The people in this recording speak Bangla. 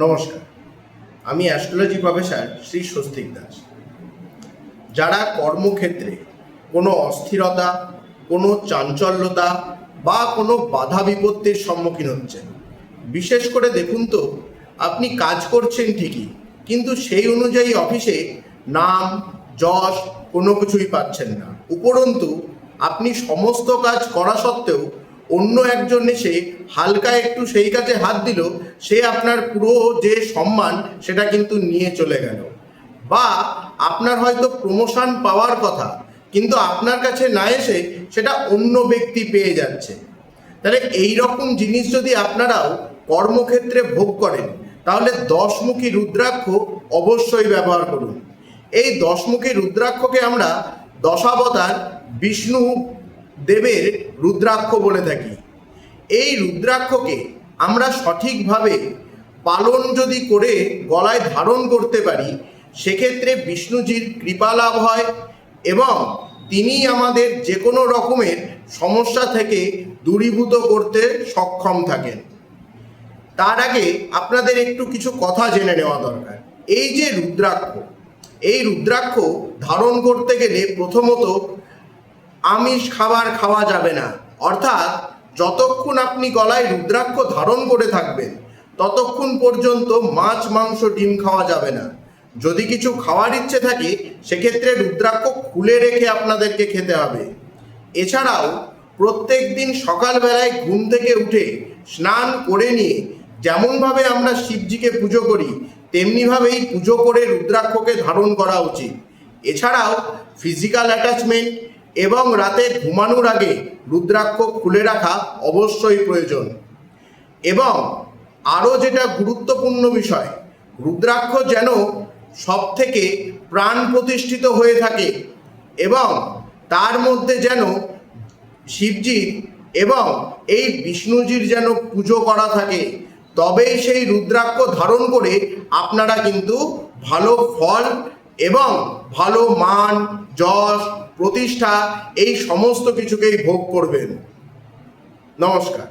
নমস্কার, আমি অ্যাস্ট্রোলজি প্রফেসর শ্রী স্বস্তিক দাস। যারা কর্মক্ষেত্রে কোনো অস্থিরতা, কোনো চাঞ্চল্যতা বা কোনো বাধা বিপত্তির সম্মুখীন হচ্ছেন, বিশেষ করে দেখুন তো, আপনি কাজ করছেন ঠিকই, কিন্তু সেই অনুযায়ী অফিসে নাম যশ কোনো কিছুই পাচ্ছেন না। উপরন্তু আপনি সমস্ত কাজ করা সত্ত্বেও অন্য একজন এসে হালকা একটু সেই কাজে হাত দিল, সে আপনার পুরো যে সম্মান সেটা কিন্তু নিয়ে চলে গেল। বা আপনার হয়তো প্রমোশন পাওয়ার কথা, কিন্তু আপনার কাছে না এসে সেটা অন্য ব্যক্তি পেয়ে যাচ্ছে। তাহলে এই রকম জিনিস যদি আপনারাও কর্মক্ষেত্রে ভোগ করেন, তাহলে দশমুখী রুদ্রাক্ষ অবশ্যই ব্যবহার করুন। এই দশমুখী রুদ্রাক্ষকে আমরা দশাবতার বিষ্ণু দেবের রুদ্রাক্ষ বলে থাকি। এই রুদ্রাক্ষকে আমরা সঠিকভাবে পালন যদি করে গলায় ধারণ করতে পারি, সেক্ষেত্রে বিষ্ণুজির কৃপা লাভ হয় এবং তিনি আমাদের যে কোনো রকমের সমস্যা থেকে দূরীভূত করতে সক্ষম থাকেন। তার আগে আপনাদের একটু কিছু কথা জেনে নেওয়া দরকার। এই যে রুদ্রাক্ষ, এই রুদ্রাক্ষ ধারণ করতে গেলে প্রথমত আমিষ খাবার খাওয়া যাবে না। অর্থাৎ যতক্ষণ আপনি গলায় রুদ্রাক্ষ ধারণ করে থাকবেন, ততক্ষণ পর্যন্ত মাছ মাংস ডিম খাওয়া যাবে না। যদি কিছু খাওয়ার ইচ্ছে থাকে, সেক্ষেত্রে রুদ্রাক্ষ খুলে রেখে আপনাদেরকে খেতে হবে। এছাড়াও প্রত্যেক দিন সকালবেলায় ঘুম থেকে উঠে স্নান করে নিয়ে যেমনভাবে আমরা শিবজিকে পুজো করি, তেমনিভাবেই পুজো করে রুদ্রাক্ষকে ধারণ করা উচিত। এছাড়াও ফিজিক্যাল অ্যাটাচমেন্ট এবং রাতে ঘুমানোর আগে রুদ্রাক্ষ খুলে রাখা অবশ্যই প্রয়োজন। এবং আরও যেটা গুরুত্বপূর্ণ বিষয়, রুদ্রাক্ষ যেন সব থেকে প্রাণ প্রতিষ্ঠিত হয়ে থাকে এবং তার মধ্যে যেন শিবজি এবং এই বিষ্ণুজির যেন পুজো করা থাকে, তবেই সেই রুদ্রাক্ষ ধারণ করে আপনারা কিন্তু ভালো ফল এবং ভালো মান যশ প্রতিষ্ঠা এই সমস্ত কিছুকেই ভোগ করবেন। নমস্কার।